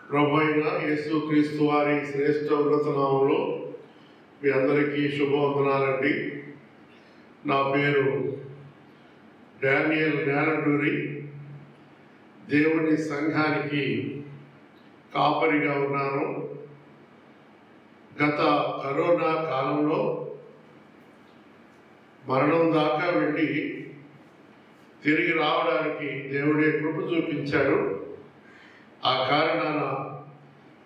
ప్రభు అయిన యేసుక్రీస్తు వారి శ్రేష్ఠ నామములో మీ అందరికీ శుభవందనాలండి. నా పేరు డానియల్ జ్ఞానటూరి. దేవుని సంఘానికి కాపరిగా ఉన్నాను. గత కరోనా కాలంలో మరణం దాకా వెళ్ళి తిరిగి రావడానికి దేవుడే కృప చూపించాడు. ఆ కారణాన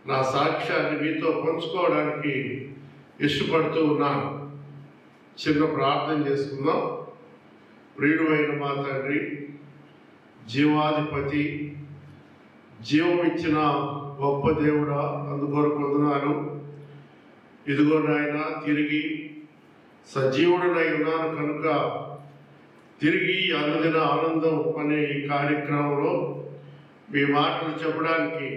నా సాక్ష్యాన్ని మీతో పంచుకోవడానికి ఇష్టపడుతూ ఉన్నాను. చిన్న ప్రార్థన చేసుకుందాం. ప్రియుడైన మా తండ్రి, జీవాధిపతి, జీవం ఇచ్చిన గొప్ప దేవుడా, అందుకొరకు వందనాలు. ఇదిగో నాయన, తిరిగి సజీవుడనై ఉన్నాను కనుక తిరిగి అనుదిన ఆనందం అనే ఈ కార్యక్రమంలో మీ మాటలు చెప్పడానికి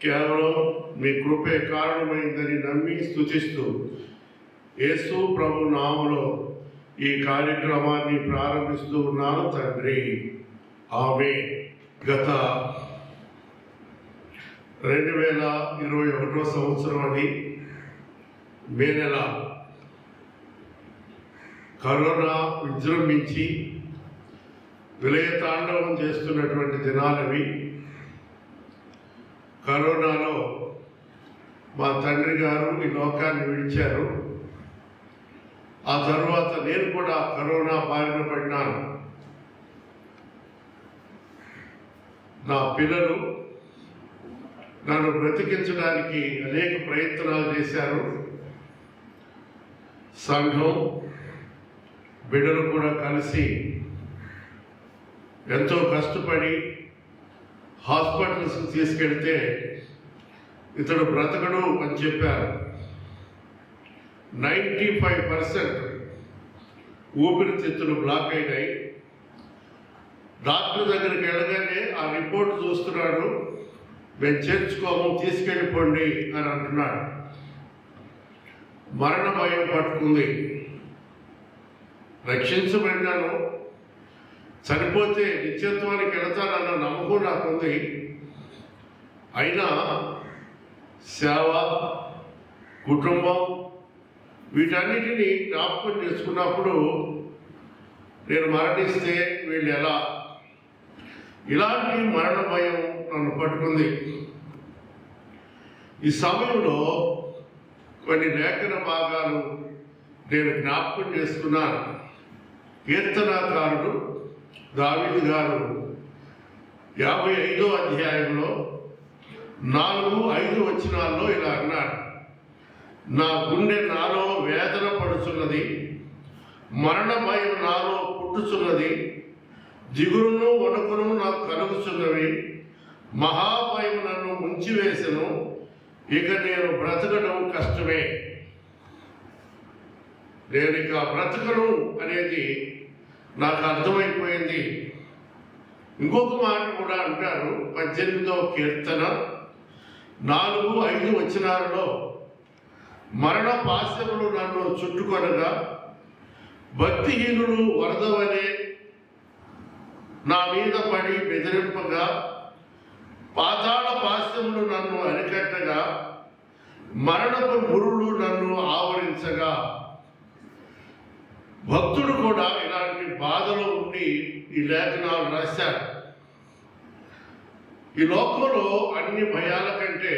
కేవలం మీ కృపే కారణమైందని నమ్మి స్తుతిస్తూ యేసు ప్రభు నామములో ఈ కార్యక్రమాన్ని ప్రారంభిస్తూ ఉన్నాను తండ్రి, ఆమేన్. గత 2021 సంవత్సరం అది మే నెల కరోనా విజృంభించి విలయతాండవం చేస్తున్నటువంటి దినాలవి. కరోనాలో మా తండ్రి గారు ఈ లోకాన్ని విడిచారు. ఆ తర్వాత నేను కూడా కరోనా బారిన పడినాను. నా పిల్లలు నన్ను బ్రతికించడానికి అనేక ప్రయత్నాలు చేశారు. సంఘం బిడ్డలు కూడా కలిసి ఎంతో కష్టపడి హాస్పిటల్స్కి తీసుకెళ్తే ఇతడు బ్రతకడు అని చెప్పారు. 95% ఊపిరితిత్తులు బ్లాక్ అయినాయి. డాక్టర్ దగ్గరికి వెళ్ళగానే ఆ రిపోర్ట్ చూస్తున్నాడు. మేము చేర్చుకోము, తీసుకెళ్ళిపోండి అని అంటున్నాడు. మరణ భయం పట్టుకుంది. రక్షించబడినాను, చనిపోతే నిత్యత్వానికి వెళతానన్న నమ్మకం నాకుంది. అయినా సేవ, కుటుంబం వీటన్నిటినీ జ్ఞాపకం చేసుకున్నప్పుడు నేను మరణిస్తే వీళ్ళు ఎలా, ఇలాంటి మరణ భయం నన్ను పట్టుకుంది. ఈ సమయంలో కొన్ని లేఖన భాగాలు నేను జ్ఞాపకం చేసుకున్నాను. కీర్తనాకారుడు దావీదు గారు 55వ అధ్యాయంలో 4-5 వచనాల్లో ఇలా అన్నాడు: నా గుండె నాలో వేదన పడుచున్నది, మరణ భయం నాలో పుట్టుచున్నది, దిగురును వణుకును నాకు కలుగుచున్నవి, మహాభయం నన్ను ముంచివేసెను, ఇక నేను బ్రతకడం కష్టమే. నేను ఇక బ్రతకను అనేది నాకు అర్థమైపోయింది. ఇంకొక మాట కూడా అంటారు 18వ కీర్తన 4-5 వచనాలలో, మరణ పాశములు నన్ను చుట్టుకొనగా, భక్తిహీనులు వరదవలే నా మీద పడి బెదిరింపగా, పాతాళ పాశములు నన్ను అరికట్టగా, మరణపు మురులు నన్ను ఆవరించగా. భక్తుడు కూడా ఇలాంటి బాధలో ఉండి ఈ లేఖనాలు రాశారు. ఈ లోకంలో అన్ని భయాల కంటే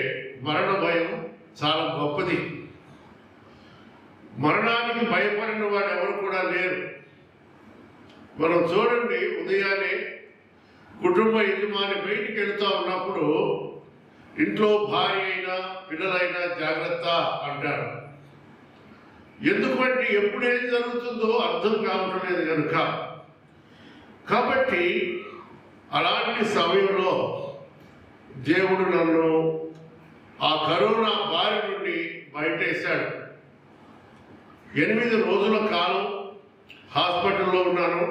మరణ భయం చాలా గొప్పది. మరణానికి భయపడిన వాడు ఎవరు కూడా లేరు. మనం చూడండి, ఉదయాన్నే కుటుంబ యజమాని బయటికి వెళ్తూ ఉన్నప్పుడు ఇంట్లో భార్య అయినా పిల్లలైనా జాగ్రత్త అంటారు. ఎందుకంటే ఎప్పుడేం జరుగుతుందో అర్థం కావటం లేదు కనుక. కాబట్టి అలాంటి సమయంలో దేవుడు నన్ను ఆ కరోనా బారి నుండి బయటేశాడు. 8 రోజుల కాలం హాస్పిటల్లో ఉన్నాను.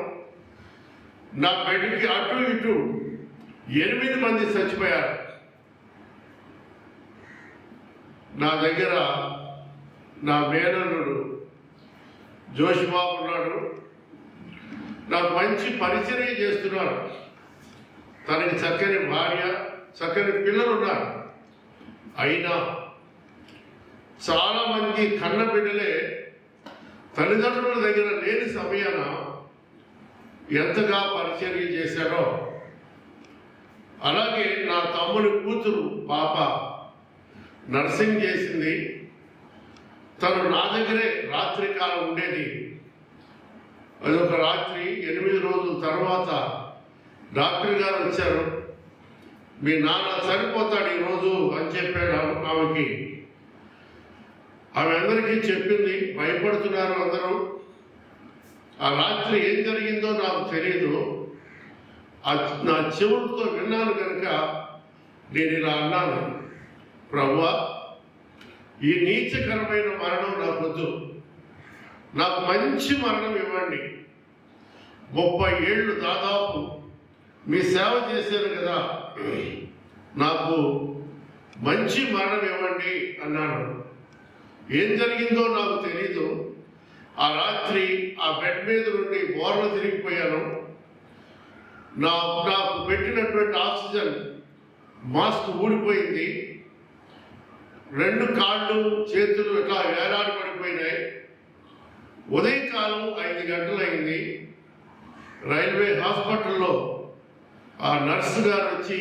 నా బెడ్కి అటు ఇటు 8 మంది చచ్చిపోయారు. నా దగ్గర నా మేనల్లుడు జోషిబాబు ఉన్నాడు. నాకు మంచి పరిచర్య చేస్తున్నాడు. తనకి చక్కని భార్య, చక్కని పిల్లలు ఉన్నారు. అయినా చాలామంది కన్న బిడ్డలే తల్లిదండ్రుల దగ్గర లేని సమయాన ఎంతగా పరిచర్య చేశారో, అలాగే నా తమ్ముడి కూతురు పాప నర్సింగ్ చేసింది. తను నా దగ్గరే రాత్రి కాలం ఉండేది. అదొక రాత్రి 8 రోజుల తర్వాత డాక్టర్ గారు వచ్చారు. మీ నాన్న చనిపోతాడు ఈరోజు అని చెప్పాడు ఆమెకి. ఆమె అందరికీ చెప్పింది. భయపడుతున్నారు అందరూ. ఆ రాత్రి ఏం జరిగిందో నాకు తెలియదు. నా చెవులతో విన్నాను కనుక నేను ఇలా అన్నాను, ప్రభువా, ఈ నీచకరమైన మరణం నాకొద్దు, నాకు మంచి మరణం ఇవ్వండి. 30 ఏళ్ళు దాదాపు మీ సేవ చేశాను కదా, నాకు మంచి మరణం ఇవ్వండి అన్నాను. ఏం జరిగిందో నాకు తెలీదు. ఆ రాత్రి ఆ బెడ్ మీద నుండి బోర్లు తిరిగిపోయాను. నాకు పెట్టినటువంటి ఆక్సిజన్ మాస్క్ ఊడిపోయింది. 2 కాళ్ళు చేతులు ఇట్లా వేలాడి పడిపోయినాయి. ఉదయకాలం 5 గంటలైంది. రైల్వే హాస్పిటల్లో ఆ నర్సు గారు వచ్చి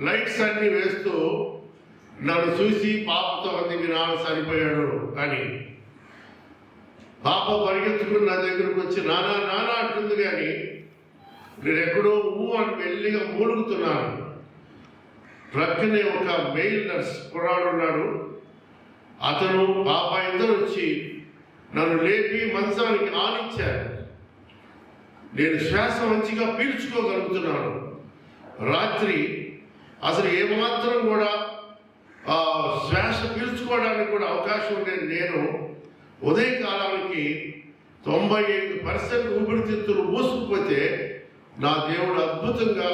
లైట్స్ అన్ని వేస్తూ నన్ను చూసి పాపతో అంది, మీ నాన్న చనిపోయాడు అని. పాప పరిగెత్తుకుని నా దగ్గరకు వచ్చి నానా నానా అంటుంది. కానీ నేను ఎక్కడో అని మెల్లిగా మూలుగుతున్నాను. ప్రక్కనే ఒక మెయిల్ నర్స్ కుర్రాడు ఉన్నాడు. అతను పాప ఇద్దరు వచ్చి నన్ను లేపి మంచానికి ఆనిచ్చారు. నేను శ్వాస మంచిగా పీల్చుకోగలుగుతున్నాను. రాత్రి అసలు ఏమాత్రం కూడా శ్వాస పీల్చుకోవడానికి కూడా అవకాశం ఉండేది. నేను ఉదయకాలానికి 95% ఊపిరితిత్తులు మూసుకుపోతే నా దేవుడు అద్భుతంగా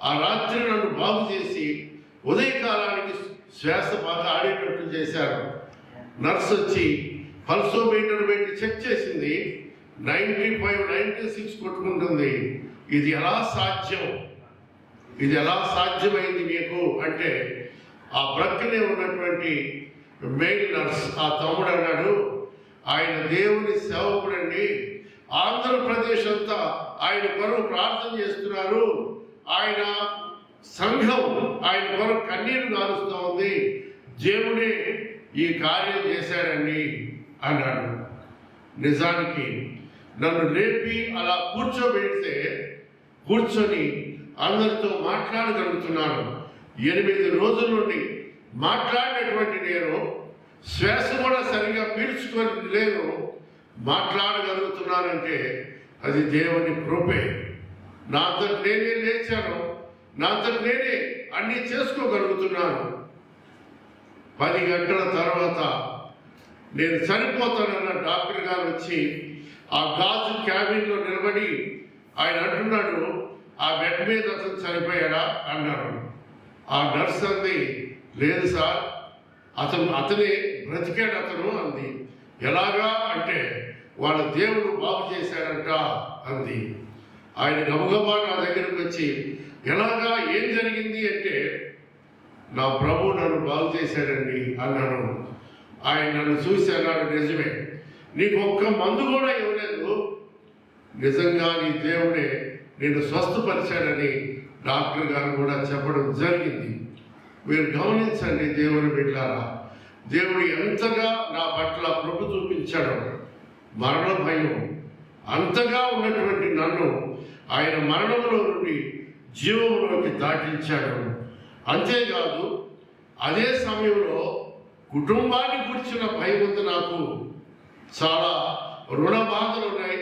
ఆ రాత్రి నన్ను బాగు చేసి ఉదయకాలానికి శ్వాస బాగా ఆడేటట్టు చేశారు. నర్స్ వచ్చి పల్సోమీటర్ పెట్టి చెక్ చేసింది. 95, 96 కొట్టుకుంటుంది. ఇది ఎలా సాధ్యం, ఇది ఎలా సాధ్యమైంది మీకు అంటే, ఆ ప్రక్కనే ఉన్నటువంటి మెయిల్ నర్స్ ఆ తమ్ముడు అన్నాడు, ఆయన దేవుని సేవకుడండి, ఆంధ్రప్రదేశ్ అంతా ఆయన కొరకు ప్రార్థన చేస్తున్నారు, ఆయన సంఘం ఆయన కొరకు కన్నీరు కారుస్తూ ఉంది, దేవుడే ఈ కార్యం చేశాడండి అన్నాడు. నిజానికి నన్ను లేపి అలా కూర్చోబెడితే కూర్చొని అందరితో మాట్లాడగలుగుతున్నాను. 8 రోజుల నుండి మాట్లాడినటువంటి నేను శ్వాస కూడా సరిగా పీల్చుకొని నేను మాట్లాడగలుగుతున్నానంటే అది దేవుని కృపే. నా అంతటి నేనే లేచాను, నా అంతటి నేనే అన్నీ చేసుకోగలుగుతున్నాను. 10 గంటల తర్వాత నేను చనిపోతానన్న డాక్టర్ గారు వచ్చి ఆ గాజు క్యాబిన్లో నిలబడి ఆయన అంటున్నాడు, ఆ బెడ్ మీద అతను చనిపోయాడా అన్నాడు. ఆ నర్స్ అంది, లేదు సార్, అతనే బ్రతికాడు అతను అంది. ఎలాగా అంటే, వాళ్ళ దేవుడు బాగు చేశాడంట అంది. ఆయన గబగబా నా దగ్గరకు వచ్చి ఎలాగా ఏం జరిగింది అంటే, నా ప్రభు నన్ను బాగు చేశాడండి అన్నాను. ఆయన నన్ను చూసి అన్నాడు, నిజమే, నీకు ఒక్క మందు కూడా ఇవ్వలేదు, నిజంగా నీ దేవుడే నేను స్వస్థపరిచాడని డాక్టర్ గారు కూడా చెప్పడం జరిగింది. మీరు గమనించండి దేవుని బిడ్డలారా, దేవుడు ఎంతగా నా పట్ల కృప చూపించాడు. మరణ భయం అంతగా ఉన్నటువంటి నన్ను ఆయన మరణంలో నుండి జీవంలోకి దాటించాడు. అంతేకాదు అదే సమయంలో కుటుంబాన్ని గురించిన భయం ఉంది. నాకు చాలా రుణ బాధలు ఉన్నాయి.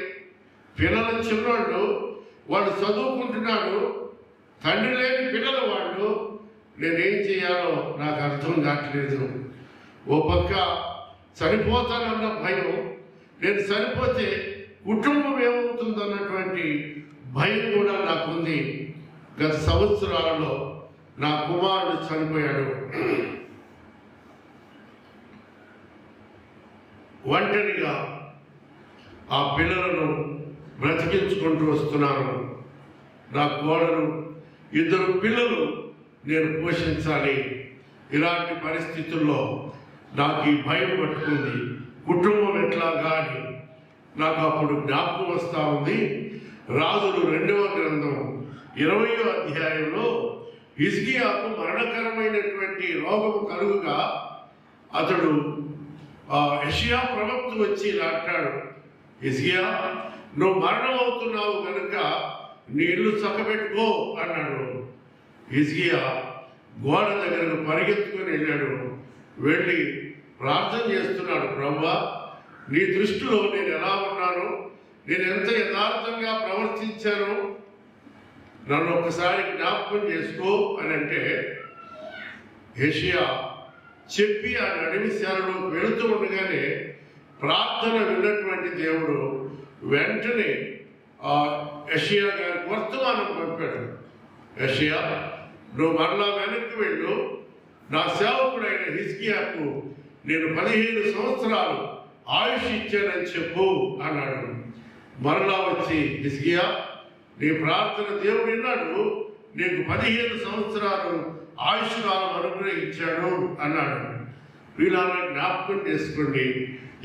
పిల్లలు చిన్నవాళ్ళు, వాళ్ళు చదువుకుంటున్నాడు, తండ్రి లేని పిల్లలు వాళ్ళు. నేనేం చేయాలో నాకు అర్థం కావట్లేదు. ఓ పక్క చనిపోతానన్న భయం, నేను చనిపోతే కుటుంబం ఏమవుతుందన్నటువంటి భయం కూడా నాకుంది. గత సంవత్సరాలలో నా కుమారుడు చనిపోయాడు. ఒంటరిగా ఆ పిల్లలను బ్రతికించుకుంటూ వస్తున్నాను. నా కోడలు, 2 పిల్లలు నేను పోషించాలి. ఇలాంటి పరిస్థితుల్లో నాకు ఈ భయం పట్టుకుంది, కుటుంబం ఎట్లాగా అని నాకు అప్పుడు జ్ఞాపకం వస్తూ ఉంది. రాజులు 2వ గ్రంథం 20వ అధ్యాయంలో హిజ్కియాకు మరణకరమైనటువంటి రోగము కలుగుగా అతడు యెషయా ప్రవక్త వచ్చి ఇలా అంటాడు, హిజ్కియా నువ్వు మరణం అవుతున్నావు కనుక నీ ఇల్లు చక్కబెట్టుకో అన్నాడు. హిజ్కియా గోడ దగ్గరకు పరిగెత్తుకొని వెళ్ళాడు. వెళ్ళి ప్రార్థన చేస్తున్నాడు, ప్రభువా నీ దృష్టిలో నేను ఎలా ఉన్నాను, నేను ఎంత యథార్థంగా ప్రవర్తించాను, నన్ను ఒకసారి జ్ఞాపకం చేసుకో అని అంటే యెషయా చెప్పి ఆ నడిమిశాలలోకి వెళుతూ ఉండగానే ప్రార్థన విన్నటువంటి దేవుడు వెంటనే యెషయా గారికి వర్తమానం పంపాడు. యెషయా నువ్వు మరలా వెనక్కి వెళ్ళు, నా సేవకుడైన హిజ్కియాకు నేను 15 సంవత్సరాలు ఆయుష్ ఇచ్చానని చెప్పు అన్నాడు. మరలా వచ్చి హిజ్కియా నీ ప్రార్థన దేవుడు విన్నాడు, నీకు 15 సంవత్సరాలు ఆయుష్ కాలం అనుగ్రహించాడు అన్నాడు. వీళ్ళ జ్ఞాపకం చేసుకోండి,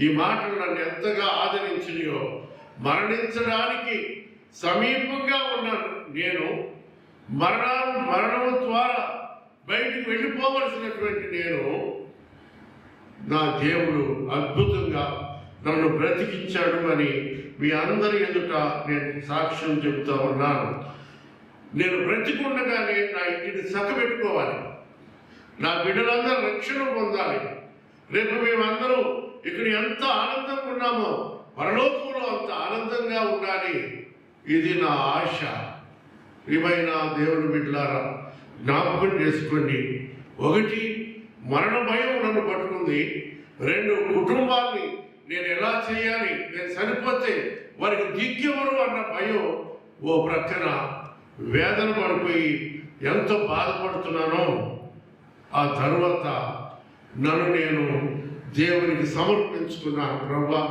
ఈ మాటలు నన్ను ఎంతగా ఆదరించినాయో. మరణించడానికి సమీపంగా ఉన్నాను నేను, మరణం ద్వారా బయటికి వెళ్ళిపోవలసినటువంటి నేను, నా దేవుడు అద్భుతంగా నన్ను బ్రతికించాడు అని మీ అందరి ఎదుట నేను సాక్ష్యం చెబుతా ఉన్నాను. నేను బ్రతికుండగానే నా ఇంటిని చక్కబెట్టుకోవాలి, నా బిడ్డలందరూ రక్షణ పొందాలి. రేపు మేమందరం ఇక్కడ ఎంత ఆనందంగా ఉన్నామో పరలోకంలో అంత ఆనందంగా ఉండాలి. ఇది నా ఆశ. ప్రియమైన దేవుని బిడ్డలారా జ్ఞాపకం చేసుకోండి. 1 మరణ భయం నన్ను పట్టుకుంది. 2 కుటుంబాన్ని నేను ఎలా చేయాలి, నేను చనిపోతే వారికి దిక్కెవరు అన్న భయం ఓ ప్రక్కన వేదన పడిపోయి ఎంతో బాధపడుతున్నానో. ఆ తర్వాత నన్ను నేను దేవునికి సమర్పించుకున్నాను. ప్రభువా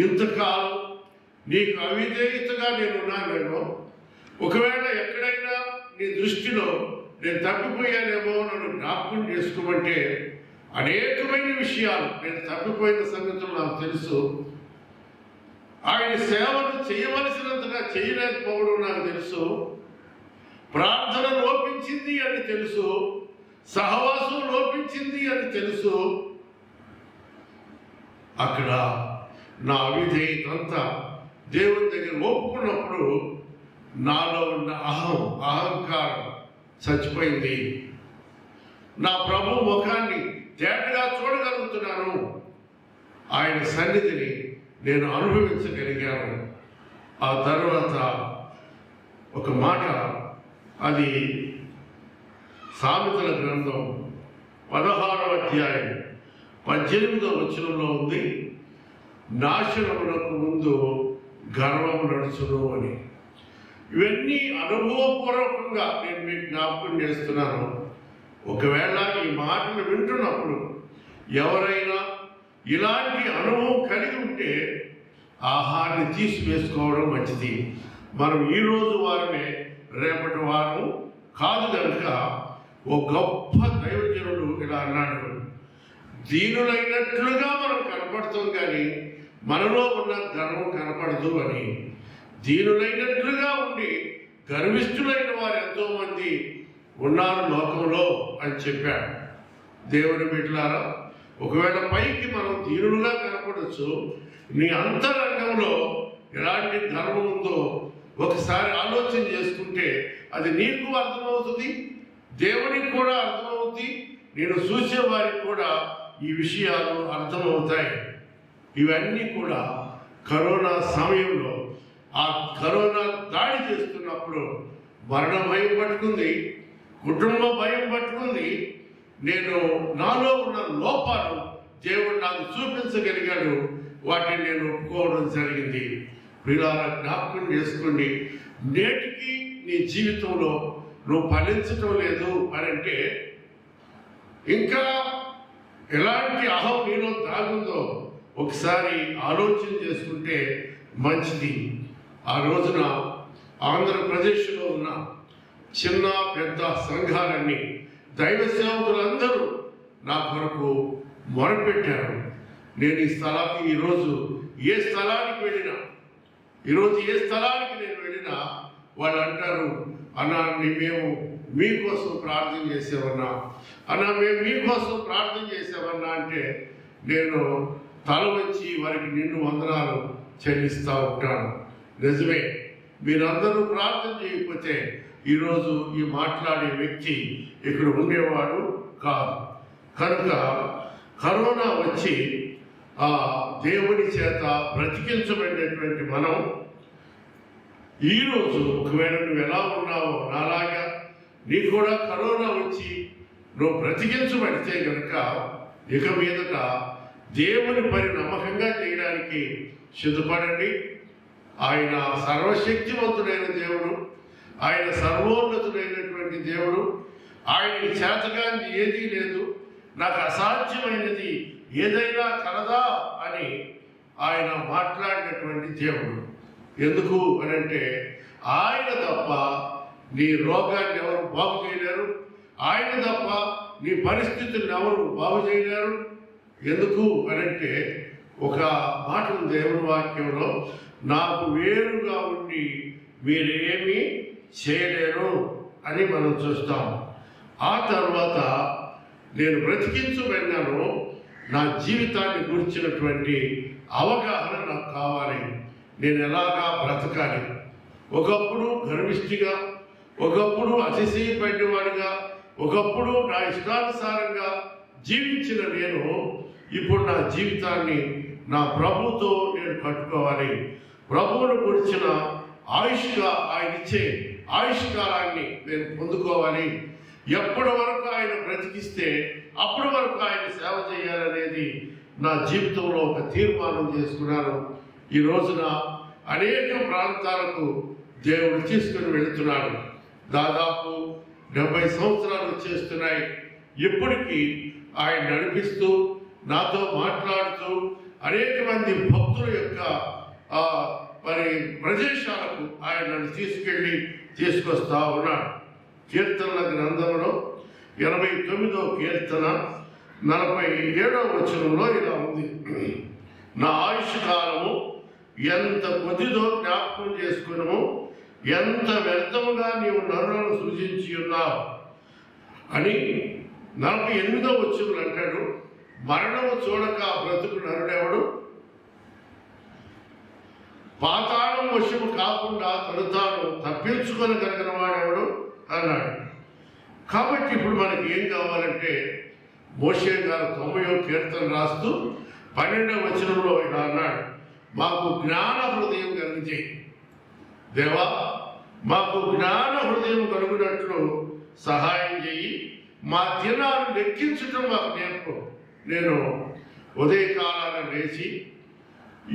ఇంతకాలం నీకు అవిధేయతగా నేనున్నానేమో, ఒకవేళ ఎక్కడైనా నీ దృష్టిలో నేను తప్పిపోయానేమో నన్ను జ్ఞాపకం చేసుకోమంటే అనేకమైన విషయాలు నేను తప్పిపోయిన సంగతులు నాకు తెలుసు. ఆయన సేవను చేయవలసినంతగా చేయలేకపోవడం నాకు తెలుసు. ప్రార్థన లోపించింది అని తెలుసు, సహవాసం లోపించింది అని తెలుసు. అక్కడ నా అవిధేయత అంతా దేవుని దగ్గర ఒప్పుకున్నప్పుడు నాలో ఉన్న అహంకారం చచ్చిపోయింది. నా ప్రభు ముఖాన్ని తేటగా చూడగలుగుతున్నాను. ఆయన సన్నిధిని నేను అనుభవించగలిగాను. ఆ తర్వాత ఒక మాట, అది సామెతల గ్రంథం 16వ అధ్యాయం 18వ వచనంలో ఉంది, నాశనమునకు ముందు గర్వం నడుచును అని. ఇవన్నీ అనుభవపూర్వకంగా నేను మీకు జ్ఞాపకం చేస్తున్నాను. ఒకవేళ ఈ మాటలు వింటున్నప్పుడు ఎవరైనా ఇలాంటి అనుభవం కలిగి ఉంటే ఆహారాన్ని తీసివేసుకోవడం మంచిది. మనం ఈరోజు వారమే రేపటి వారం కాదు కనుక ఓ గొప్ప దైవజనుడు ఇలా అన్నాడు, దీనులైనట్లుగా మనం కనపడతాం కానీ మనలో ఉన్న గర్వం కనపడదు అని. దీనులైనట్లుగా ఉండి గర్విష్ఠులైన వారు ఎంతో మంది ఉన్నారు లోకంలో అని చెప్పాడు. దేవుని బిడ్డలారా, ఒకవేళ పైకి మనం దీనులుగా కనపడచ్చు, నీ అంతరంగంలో ఎలాంటి ధర్మం ఉందో ఒకసారి ఆలోచన చేసుకుంటే అది నీకు అర్థమవుతుంది, దేవునికి కూడా అర్థమవుతుంది, నేను చూసే వారికి కూడా ఈ విషయాలు అర్థమవుతాయి. ఇవన్నీ కూడా కరోనా సమయంలో, ఆ కరోనా దాడి చేస్తున్నప్పుడు మరణ భయం పట్టుకుంది, కుటుంబ భయం పట్టుకుంది. నేను నాలో ఉన్న లోపాలు దేవుడు నాకు చూపించగలిగాడు, వాటిని నేను ఒప్పుకోవడం జరిగింది. ప్రియులారా జ్ఞాపకం చేసుకోండి, నేటికి నీ జీవితంలో నువ్వు ఫలించటం లేదు అని అంటే ఇంకా ఎలాంటి అహం నీలో దాగుందో ఒకసారి ఆలోచన చేసుకుంటే మంచిది. ఆ రోజున ఆంధ్రప్రదేశ్లో ఉన్న చిన్న పెద్ద సంఘాలన్నీ దైవ సేవకులందరూ నా కొరకు మొరపెట్టారు. నేను ఈ స్థలానికి ఈరోజు ఏ స్థలానికి వెళ్ళినా నేను వెళ్ళినా వాళ్ళు అంటారు, అన్నా మేము మీకోసం ప్రార్థన చేసేవన్నా, అన్నా మేము మీకోసం ప్రార్థన చేసేవన్నా అంటే నేను తల వంచి వారికి నిన్ను వందనాలు చెల్లిస్తూ ఉంటాను. నిజమే, మీరందరూ ప్రార్థన చేయకపోతే ఈరోజు ఈ మాట్లాడే వ్యక్తి ఇక్కడ ఉండేవాడు కాదు. కనుక కరోనా వచ్చి దేవుని చేత బ్రతికించబడినటువంటి మనం ఈరోజు ఒకవేళ నువ్వు ఎలా ఉన్నావో నాలాగా నీ కూడా కరోనా వచ్చి నువ్వు బ్రతికించబడితే కనుక ఇక మీదట దేవుని పని నమ్మకంగా చేయడానికి సిద్ధపడండి. ఆయన సర్వశక్తివంతుడైన దేవుడు, ఆయన సర్వోన్నతుడైనటువంటి దేవుడు. ఆయనకి చేతగాని ఏదీ లేదు, నాకు అసాధ్యమైనది ఏదైనా కలదా అని ఆయన మాట్లాడినటువంటి దేవుడు. ఎందుకు అనంటే ఆయన తప్ప నీ రోగాన్ని ఎవరు బాగు చేయలేరు, ఆయన తప్ప నీ పరిస్థితులను ఎవరు బాగు చేయలేరు. ఎందుకు అనంటే ఒక మాట దేవుని వాక్యంలో, నాకు వేరుగా ఉండి మీరేమీ చేయలేరు అని మనం చూస్తాం. ఆ తర్వాత నేను బ్రతికించబడినాను, నా జీవితాన్ని గురించినటువంటి అవగాహన నాకు కావాలి. నేను ఎలాగా బ్రతకాలి? ఒకప్పుడు గర్విష్ఠిగా, ఒకప్పుడు అతిశయపడినవాడిగా, ఒకప్పుడు నా ఇష్టానుసారంగా జీవించిన నేను ఇప్పుడు నా జీవితాన్ని నా ప్రభుతో నేను కట్టుకోవాలి. ప్రభువును గురించిన ఆయన ఇచ్చే ఆయుష్కాలాన్ని నేను పొందుకోవాలి. ఎప్పటి వరకు ఆయన బ్రతికిస్తే అప్పటి వరకు ఆయన సేవ చేయాలనేది నా జీవితంలో ఒక తీర్మానం చేసుకున్నాను. ఈ రోజున అనేక ప్రాంతాలకు దేవుడు తీసుకుని వెళుతున్నాడు. దాదాపు 70 సంవత్సరాలు వచ్చేస్తున్నాయి. ఇప్పటికీ ఆయన నడిపిస్తూ నాతో మాట్లాడుతూ అనేక మంది భక్తుల యొక్క ప్రదేశాలకు ఆయన నన్ను తీసుకొస్తా ఉన్నాడు. కీర్తనల గ్రంథంలో 89వ కీర్తన 47వ వచనంలో ఇలా ఉంది, నా ఆయుష్ కాలము ఎంత కొద్దిదో జ్ఞాపకం చేసుకున్నాము, ఎంత వ్యర్థముగా నీవు నరులను సృజించి ఉన్నావు అని. 48వ వచనంలో అంటాడు, మరణము చూడక బ్రతుకు నరుడెవడు, పాతాళం వశము కాకుండా తను తాను తప్పించుకొనగలిగిన వాడెవడు అన్నాడు. కాబట్టి ఇప్పుడు మనకి ఏం కావాలంటే, మోషే గారు 90వ కీర్తన రాస్తూ 12వ వచనంలో ఇలా అన్నాడు, మాకు జ్ఞాన హృదయం కలిగించి, దేవా మాకు జ్ఞాన హృదయం కలుగునట్లు సహాయం చేయి, మా దినాలు లెక్కించడం మాకు నేర్పు. నేను ఉదయకాలాన లేచి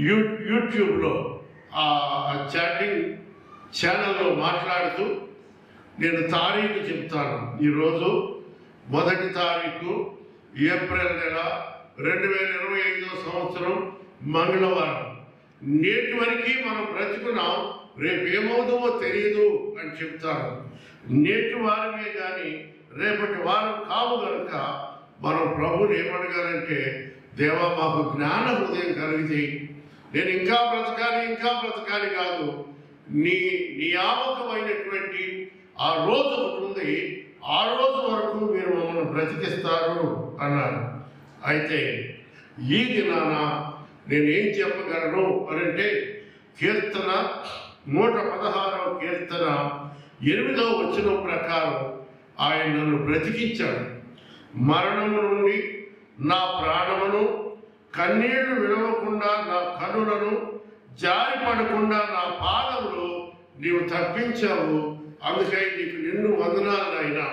యూట్యూబ్లో ఆ చాటింగ్ ఛానల్లో మాట్లాడుతూ నేను తారీఖు చెప్తాను. ఈరోజు 1వ తారీఖు ఏప్రిల్ నెల 2025వ సంవత్సరం మంగళవారం. నేటి వరకు మనం బ్రతుకున్నాం, రేపు ఏమవుతుందో తెలియదు అని చెప్తాను. నేటి వారమే కానీ రేపటి వారం కావు కనుక మనం ప్రభుని ఏమడగాలంటే, దేవా మాకు జ్ఞాన హృదయం కలిగి నేను ఇంకా బ్రతకాలి కాదు, నీ నియామకమైనటువంటి ఆ రోజు ఉంటుంది, ఆ రోజు వరకు మీరు మమ్మల్ని బ్రతికిస్తారు అన్నారు. అయితే ఈ దినాన నేనేం చెప్పగలను అనంటే, కీర్తన 116వ కీర్తన 8వ వచనం ప్రకారం ఆయన నన్ను బ్రతికించాడు. మరణము నుండి నా ప్రాణమును, కన్నీళ్లు విడవకుండా నా కనులను, జారిపడకుండా నా పాదములు నీవు తప్పించావు. అందుకై నీకు నిన్ను వందనాలు అయినా.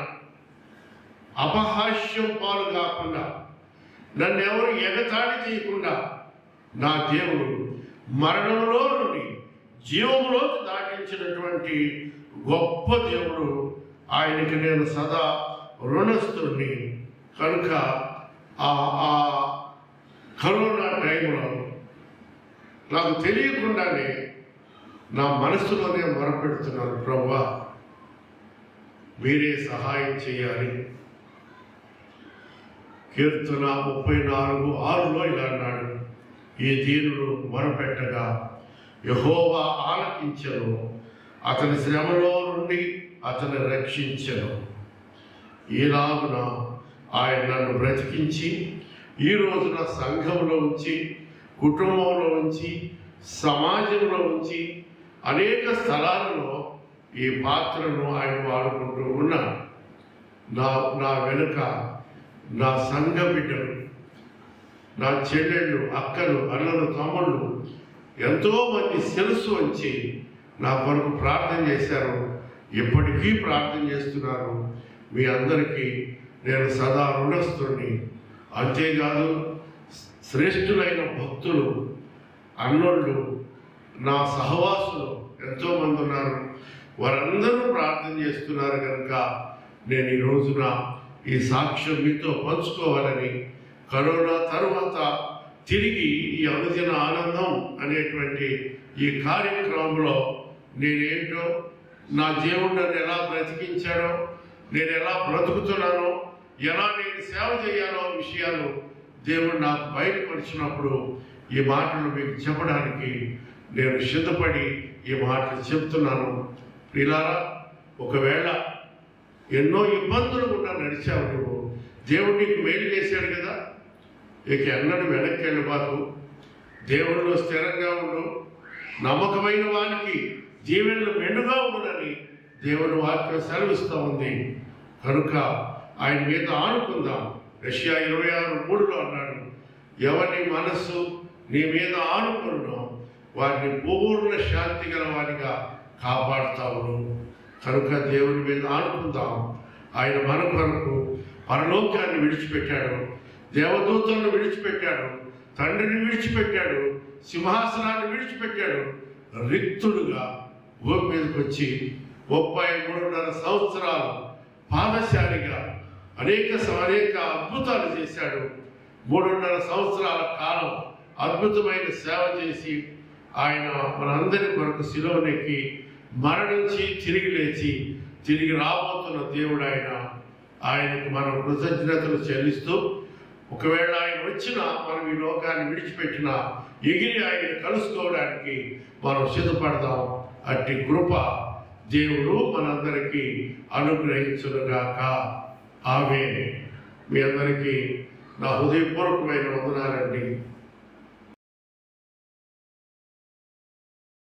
అపహాస్యం పాలు కాకుండా, నన్ను ఎవరు ఎగతాళి చేయకుండా నా దేవుడు మరణంలో నుండి జీవంలోకి దాటించినటువంటి గొప్ప దేవుడు. ఆయనకి నేను సదా రుణస్తుని. కనుక ఆ కరోనా టైంలో నాకు తెలియకుండానే నా మనసులోనే మొరపెడుతున్నాను, ప్రభువా మీరే సహాయం చేయాలి, కీర్తన 34:6 ఇలా అన్నాడు, ఈ దీనుడు మొరపెట్టగా యెహోవా ఆలకించెను, అతని శ్రమలో నుండి అతన్ని రక్షించెను. ఈలాగున ఆయన నన్ను బ్రతికించి ఈ రోజున సంఘంలో ఉంచి, కుటుంబంలో ఉంచి, సమాజంలో ఉంచి, అనేక స్థలాలలో ఈ పాత్రను ఆయన వాడుకుంటూ ఉన్నాడు. నా వెనుక నా సంఘ బిడ్డలు, నా చెల్లెళ్ళు, అక్కలు, అన్నలు, తమ్ముళ్ళు ఎంతోమంది శిరస్సు వంచి నా కొరకు ప్రార్థన చేశారు. ఇప్పటికీ ప్రార్థన చేస్తున్నారు. మీ అందరికీ నేను సదా రుణస్తుని. అంతేకాదు, శ్రేష్ఠులైన భక్తులు, అన్నోళ్ళు, నా సహవాసులు ఎంతోమంది ఉన్నారు. వారందరూ ప్రార్థన చేస్తున్నారు కనుక నేను ఈ రోజున ఈ సాక్ష్యం మీతో పంచుకోవాలని, కరోనా తరువాత తిరిగి ఈ అనుదిన ఆనందం అనేటువంటి ఈ కార్యక్రమంలో నేనేంటో, నా దేవుడు నన్ను ఎలా బ్రతికించాడో, నేను ఎలా బ్రతుకుతున్నానో, ఎలా నేను సేవ చేయాలో విషయాలు దేవుడు నాకు బయలుపరిచినప్పుడు ఈ మాటలు మీకు చెప్పడానికి నేను సిద్ధపడి ఈ మాటలు చెప్తున్నాను. ప్రియులారా, ఒకవేళ ఎన్నో ఇబ్బందులు కూడా నడిచావు నువ్వు, దేవుడు నీకు మేలు చేశాడు కదా, ఇక ఎన్నడూ వెనక్కి వెళ్ళబాకు. దేవుడిలో స్థిరంగా ఉండు. నమ్మకమైన వానికి జీవనలు మెండుగా ఉండునని దేవుని వాక్యం సెలవిస్తూ ఉంది. కనుక ఆయన మీద ఆనుకుందాం. యెషయా 26:3 అన్నాడు, ఎవరి మనస్సు నీ మీద ఆనుకున్నాం వారిని పూర్ణ శాంతి గల వారిగా కాపాడుతావు. కనుక దేవుని మీద ఆనుకుందాం. ఆయన మన కొరకు పరలోకాన్ని విడిచిపెట్టాడు, దేవదూతలను విడిచిపెట్టాడు, తండ్రిని విడిచిపెట్టాడు, సింహాసనాన్ని విడిచిపెట్టాడు. రిక్తుడుగా భూమి మీదకి వచ్చి 33.5 సంవత్సరాలు పాదశాలిగా అనేక అద్భుతాలు చేశాడు. 3.5 సంవత్సరాల కాలం అద్భుతమైన సేవ చేసి ఆయన మనందరి కొరకు శిలువనెక్కి మరణించి తిరిగి లేచి తిరిగి రాబోతున్న దేవుడు ఆయనకు మనం కృతజ్ఞతలు చెల్లిస్తూ, ఒకవేళ ఆయన వచ్చినా మనం ఈ లోకాన్ని విడిచిపెట్టినా ఎగిరి ఆయన కలుసుకోవడానికి మనం సిద్ధపడదాం. అట్టి కృప దేవుడు మనందరికీ అనుగ్రహించునుగాక. ఆమేన్. మీ అందరికీ నా హృదయపూర్వకమైన వందనాలండి.